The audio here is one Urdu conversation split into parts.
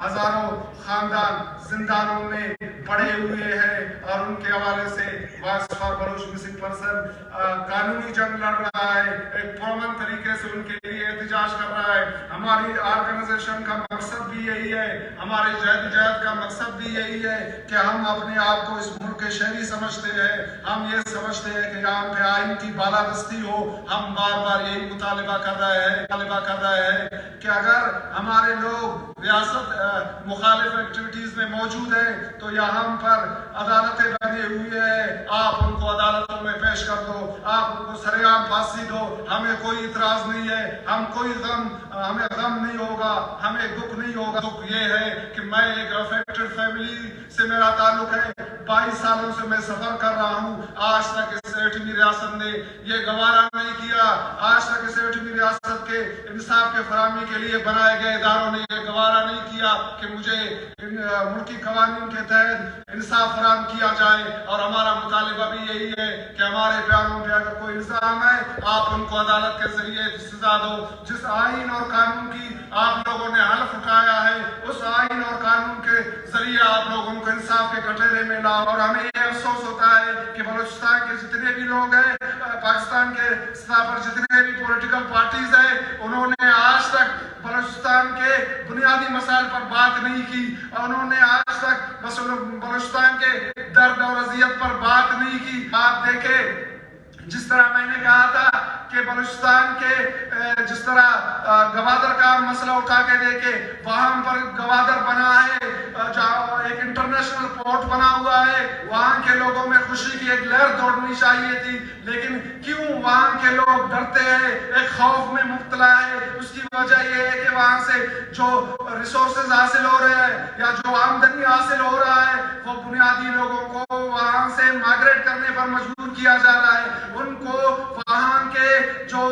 ہزاروں خاندان زندانوں میں پڑے ہوئے ہیں اور ان کے حوالے سے voice for Baloch missing person قانونی جنگ لڑ رہا ہے، ایک پرامن طریقے سے ان کے لیے احتجاج کر رہا ہے۔ ہماری آرگنائزیشن کا مقصد بھی یہی ہے، ہمارے جہد کا مقصد بھی یہی ہے کہ ہم اپنے آپ کو اس ملک کے شہری سمجھتے ہیں، ہم یہ سمجھتے ہیں کہ یہاں پہ آئین کی بالادستی ہو۔ ہم بار بار یہی مطالبہ کر رہے ہیں کہ اگر ہمارے لوگ ریاست مخالف ایکٹیویٹیز میں موجود ہیں تو یہاں ہم پر عدالتیں بنی ہوئی ہیں، آپ ان کو عدالتوں میں پیش کر دو، آپ ان کو سر عام پھانسی دو، ہمیں کوئی اعتراض نہیں ہے، ہمیں غم نہیں ہوگا، ہمیں دکھ نہیں ہوگا۔ دکھ یہ ہے کہ میں ایک افیکٹڈ فیملی سے میرا تعلق ہے، 22 سالوں سے میں سفر کر رہا ہوں، آج تک اس 8ویں ریاست نے یہ گوارا نہیں کیا، آج تک اس 8ویں ریاست کے انصاف کے فراہمی کے لیے بنائے گئے اداروں نے یہ گوارا نہیں کیا کہ مجھے ملکی قوانین کے تحت انصاف فراہم کیا جائے۔ اور ہمارا مطالبہ بھی یہی ہے کہ ہمارے بیانوں پہ اگر کوئی الزام ہے آپ ان کو عدالت کے ذریعے سزا دو۔ جس آئین اور قانون کی آپ لوگوں نے حلف اٹھایا ہے اس آئین اور قانون کے ذریعے آپ لوگ ان کو انصاف کے کٹہرے میں لاؤ۔ اور ہمیں یہ افسوس ہوتا ہے کہ بلوچستان کے جتنے بھی لوگ ہیں، پاکستان کے سطح پر جتنے بھی پولیٹیکل پارٹیز ہیں، انہوں نے آج تک بلوچستان کے بنیادی مسائل پر بات نہیں کی، اور انہوں نے آج تک بلوچستان کے درد اور اذیت پر بات نہیں کی۔ آپ دیکھیں جس طرح میں نے کہا تھا کہ بلوچستان کے جس طرح گوادر کا مسئلہ اٹھا کے دیکھے، وہاں پر گوادر بنا ہے، جہاں ایک انٹرنیشنل پورٹ بنا ہوا ہے، وہاں کے لوگوں میں خوشی کی ایک لہر دوڑنی چاہیے تھی، لیکن کیوں وہاں کے لوگ ڈرتے ہیں، ایک خوف میں مبتلا ہے؟ اس کی وجہ یہ ہے کہ وہاں سے جو ریسورسز حاصل ہو رہے ہیں یا جو آمدنی حاصل ہو رہا ہے وہ بنیادی لوگوں کو وہاں سے مائگریٹ کرنے پر مجبور کیا جا رہا ہے۔ ان کو وہاں کے جو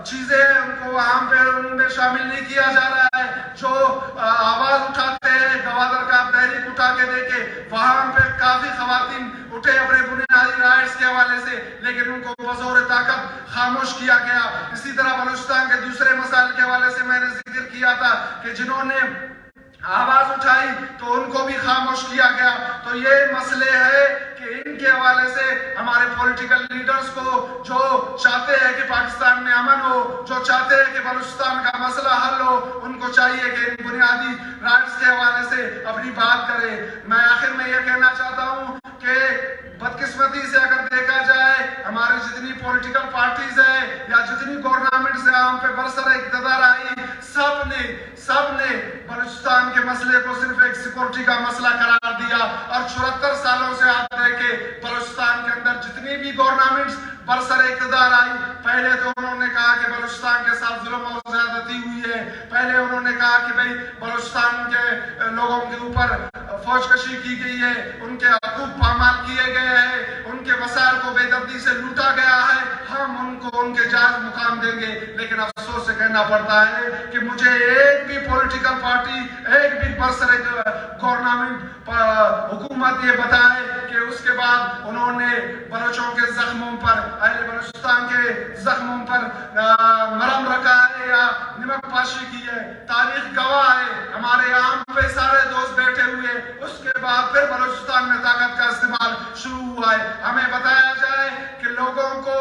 چیزیں ہیں ان کو وہاں پہ ان میں شامل نہیں کیا جا رہا ہے۔ جو آواز اٹھاتے ہیں، گوادر کا تحریک اٹھا کے دیکھے، وہاں پہ کافی خواتین اٹھے اپنے بنیادی رائٹس کے حوالے سے، لیکن ان کو بزور طاقت خاموش کیا گیا۔ اسی طرح بلوچستان کے دوسرے مسائل کے حوالے سے میں نے ذکر کیا تھا کہ جنہوں نے آواز اٹھائی تو ان کو بھی خاموش کیا گیا۔ تو یہ مسئلے ہے کہ ان کے حوالے سے ہمارے پولیٹیکل لیڈرز کو جو چاہتے ہیں کہ پاکستان میں امن ہو، جو چاہتے ہیں کہ بلوچستان کا مسئلہ حل ہو، ان کو چاہیے کہ ان بنیادی رائٹس کے حوالے سے اپنی بات کرے۔ میں آخر میں یہ کہنا چاہتا ہوں کہ بدقسمتی سے اگر دیکھا جائے ہماری جتنی پولیٹیکل پارٹیز ہیں یا جتنی گورنمنٹس ہیں ہم پہ برسر اقتدار آئی، سب نے بلوچستان کے مسئلے کو صرف ایک سیکورٹی کا مسئلہ قرار دیا۔ اور 74 سالوں سے آپ دیکھیں بلوچستان کے اندر جتنی بھی گورنمنٹس برسر اقتدار آئی، پہلے تو انہوں نے کہا کہ بلوچستان کے ساتھ ظلم اور زیادتی ہوئی ہے، پہلے انہوں نے کہا کہ بھئی بلوچستان کے لوگوں کے اوپر فوج کشی کی گئی ہے، ان کے حقوق پامال کیے گئے ہیں، ان کے وسائل کو بے دردی سے لوٹا گیا ہے، ہم ان کو ان کے جائز مقام دیں گے۔ لیکن افسوس سے کہنا پڑتا ہے کہ مجھے ایک بھی پولیٹیکل پارٹی، ایک بھی برسر گورنمنٹ حکومت یہ بتائے کہ اس کے بعد انہوں نے بلوچوں کے زخموں پر، اہل بلوچستان کے زخموں پر مرہم رکھا ہے یا نمک پاشی کی ہے۔ تاریخ گواہ ہے، ہمارے یہاں پہ سارے دوست بیٹھے ہوئے، اس کے بعد پھر بلوچستان میں طاقت کا استعمال شروع ہوا ہے۔ ہمیں بتایا جائے کہ لوگوں کو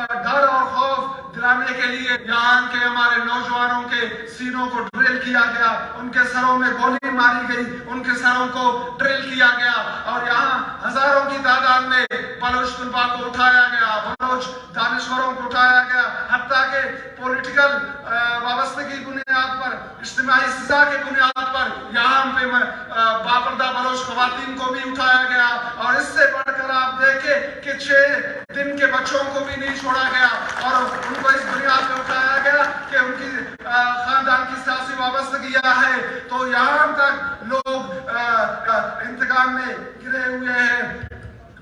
ڈر اور خوف دلانے کے لیے یہاں کے ہمارے نوجوانوں کے سینوں کو ڈرل کیا گیا، ان کے سروں میں گولی ماری گئی، ان کے سروں کو ڈرل کیا گیا، اور یہاں ہزاروں کی تعداد میں بلوچ طلباء کو اٹھایا گیا، بلوچ دانشوروں کو اٹھایا گیا، حتیٰ کہ پولیٹیکل وابستگی بنیاد پر، اجتماعی سزا کی بنیاد پر یہاں پہ باپردہ بلوچ خواتین کو بھی اٹھایا گیا۔ اور اس سے بڑھ کر آپ دیکھیں کہ 6 دن کے بچوں کو بھی نہیں چھوڑا گیا، اور ان کو اس بنیاد پہ اٹھایا گیا کہ ان کی خاندان کی سیاسی وابستگیاں ہے۔ تو یہاں تک لوگ انتقام میں گرے ہوئے ہیں۔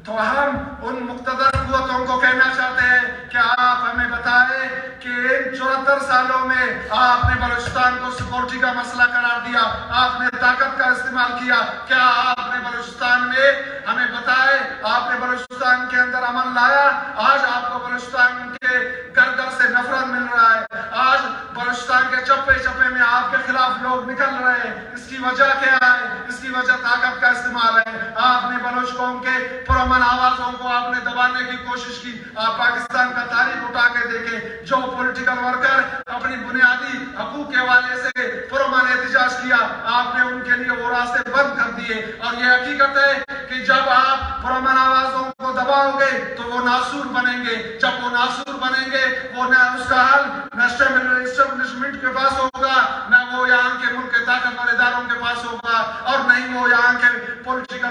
تو ہم ان مقتدر قوتوں کو کہنا چاہتے ہیں کہ آپ ہمیں بتائیں کہ ان 74 سالوں میں آپ نے بلوچستان کو سیکورٹی کا مسئلہ قرار دیا، آپ نے طاقت کا استعمال کیا، کیا آپ نے بلوچستان میں ہمیں بتائے آپ نے بلوچستان کے اندر امن لایا؟ آج آپ کو بلوچستان کے گھر گھر سے نفرت مل رہا ہے، آج بلوچستان کے چپے چپے میں آپ کے خلاف لوگ نکل رہے ہیں. اس کی وجہ کیا ہے؟ اس کی وجہ طاقت کا استعمال ہے. آپ نے بلوچ قوم کے پرامن آوازوں کو آپ نے دبانے کی کوشش کی. آپ پاکستان کا تاریخ اٹھا کے دیکھیں, جو پولیٹیکل ورکر اپنی بنیادی حقوق کے حوالے سے پرامن احتجاج کیا, آپ نے ان کے لیے وہ راستے بند کر دیے. اور یہ حقیقت ہے کہ جب آپ پرامن آوازوں کو دباؤ گے تو وہ ناسور بنیں گے. جب وہ ناسور بنیں گے, وہ نہ اس کا حل نہ اسٹیبلشمنٹ کے پاس ہوگا, نہ وہ یہاں کے ملک کے طاقتور اداروں کے پاس ہوگا, اور نہ ہی وہ یہاں کے پولیٹیکل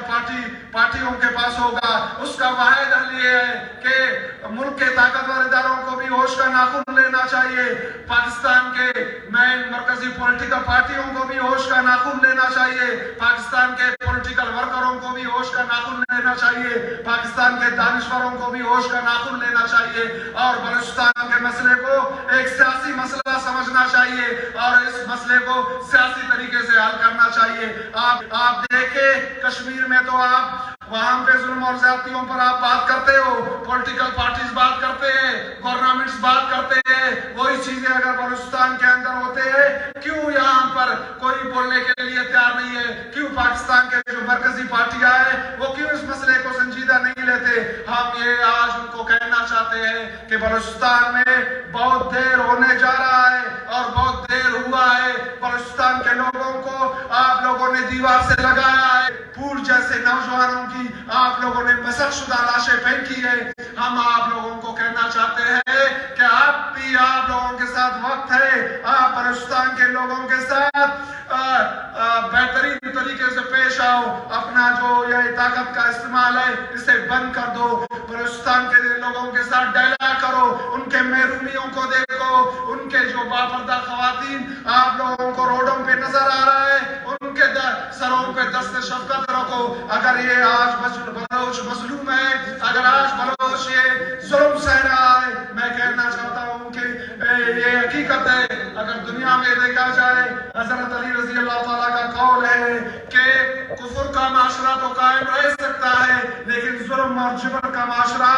پارٹیوں کے پاس ہوگا. اس کا واحد حل یہ ہے کہ ملک کے طاقتور اداروں کو بھی ہوش کا ناخن لینا چاہیے. پاکستان کے مین مرکزی پولیٹیکل پارٹیوں کو بھی ہوش کا ناخن لینا چاہیے. پاکستان کے پولیٹیکل ورکروں کو بھی ہوش کا ناخن لینا چاہیے. پاکستان کے دانشوروں کو بھی ہوش کا ناخن لینا چاہیے, اور بلوچستان کے مسئلے کو ایک سیاسی مسئلہ سمجھنا چاہیے, اور اس مسئلے کو سیاسی طریقے سے حل کرنا چاہیے. آپ دیکھیں کشمیر میں تو آپ وہاں پہ ظلم اور زیادتیوں پر آپ بات کرتے ہو, پولیٹیکل پارٹیز بات کرتے ہیں, گورنمنٹس بات کرتے ہیں. وہی چیزیں اگر بلوچستان کے اندر ہوتے ہیں, کیوں یہاں پر کوئی بولنے کے لیے تیار نہیں ہے؟ کیوں پاکستان کے جو مرکزی پارٹیاں ہیں وہ کیوں اس مسئلے کو سنجیدہ نہیں لیتے؟ ہم یہ آج ان کو کہنا چاہتے ہیں کہ بلوچستان میں بہت دیر ہونے جا رہا ہے, اور بہت دیر ہوا ہے. بلوچستان کے لوگوں کو آپ لوگوں نے دیوار سے لگایا ہے. پھول جیسے نوجوانوں کی آپ لوگوں نے مسخ شدہ لاشیں پھینکی ہے. ہم آپ لوگوں کو کہنا چاہتے ہیں کہ آپ بھی آپ لوگوں کے ساتھ وقت ہے. آپ بلوچستان کے لوگوں کے ساتھ بہترین طریقے سے پیش آؤ. اپنا جو یہ طاقت کا استعمال ہے اسے بند کر دو. بلوچستان کے لوگوں کے ساتھ ڈائلاگ کرو, ان کے محرومیوں کو دیکھو. ان کے جو باپردہ خواتین آپ لوگوں کو روڈوں پہ نظر آ رہا ہے, ان کے سروں پہ دست شفقت رکھو. اگر یہ آج بلوچ مظلوم ہے, اگر آج بلوچ یہ ظلم سہ رہا ہے, میں کہنا چاہتا ہوں کہ یہ حقیقت ہے. اگر دنیا میں دیکھا جائے, حضرت علی رضی اللہ تعالیٰ کا قول ہے کہ کفر کا معاشرہ تو قائم رہ سکتا ہے, لیکن ظلم اور جبر کا معاشرہ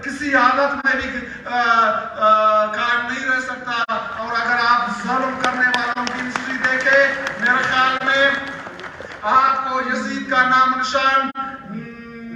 کسی حالت میں بھی قائم نہیں رہ سکتا. اور اگر آپ ظلم کرنے والوں کی ہسٹری دیکھیں, میرے خیال میں آپ کو یزید کا نام نشان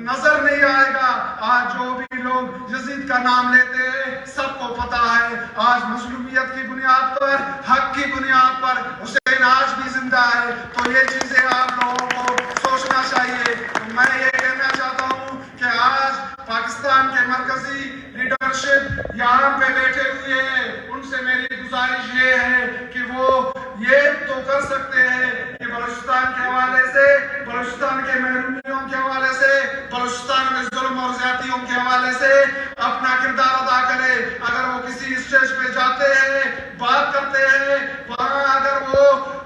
نظر نہیں آئے گا. آج جو بھی لوگ یزید کا نام لیتے ہیں سب کو پتا ہے آج مظلومیت کی بنیاد پر, حق کی بنیاد پر حسین آج بھی زندہ ہے. تو یہ چیزیں آپ لوگوں کو سوچنا چاہیے. میں یہ کہنا چاہتا ہوں کہ آج پاکستان کے مرکزی لیڈرشپ یہاں پہ بیٹھے ہوئے ہیں, ان سے میری گزارش یہ ہے کہ وہ یہ تو کر سکتے ہیں کہ بلوچستان کے حوالے سے, بلوچستان کے محرومیوں کے حوالے سے, بلوچستان میں ظلم اور زیادتیوں کے حوالے سے اپنا کردار ادا کرے. اگر وہ کسی اسٹیج پہ جاتے ہیں, بات کرتے ہیں, وہاں اگر وہ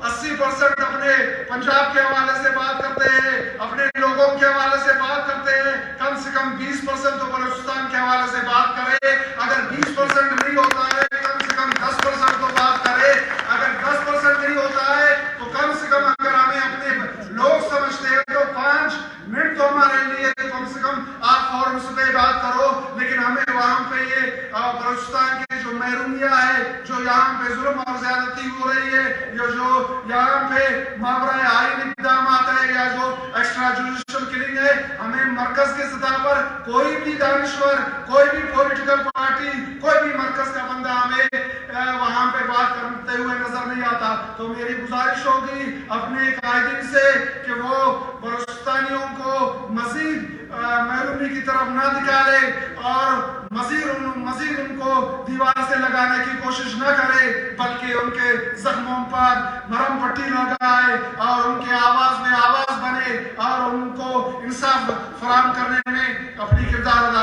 80% اپنے پنجاب کے حوالے سے بات کرتے ہیں, اپنے لوگوں کے حوالے سے بات کرتے ہیں, کم سے کم 20% تو بلوچستان کے حوالے سے بات کرے. اگر 20% نہیں ہوتا ہے, کم سے کم 10% تو بات کرے. اگر 10% نہیں ہوتا ہے تو کم سے کم اگر ہمیں اپنے لوگ سمجھتے ہیں تو 5 منٹ تو ہمارے لیے کم سے کم آپ فوراً اس پہ بات کرو. لیکن ہمیں وہاں پہ یہ بلوچستان کے جو محرومیاں ہے, جو یہاں پہ ظلم اور زیادتی ہو رہی ہے, جو یہاں پہ ماورائے آئین اقدامات ہے, یا جو ایکسٹرا جوڈیشل کلنگ ہے, ہمیں مرکز کے سطح پر کوئی بھی دانشور, کوئی بھی پولیٹیکل پارٹی, کوئی بھی مرکز کا بندہ ہمیں وہاں پہ بات کرتے ہوئے نظر نہیں آتا. تو میری گزارش ہوگی اپنے قائدین سے کہ وہ بلوچستانیوں کو مزید محرومی کی طرف نہ نکالے, اور مزید ان کو دیوار سے لگانے کی کوشش نہ کرے, بلکہ ان کے زخموں پر مرہم پٹی لگائے, اور ان کے آواز میں آواز بنے, اور ان کو انصاف فراہم کرنے میں اپنی کردار ادا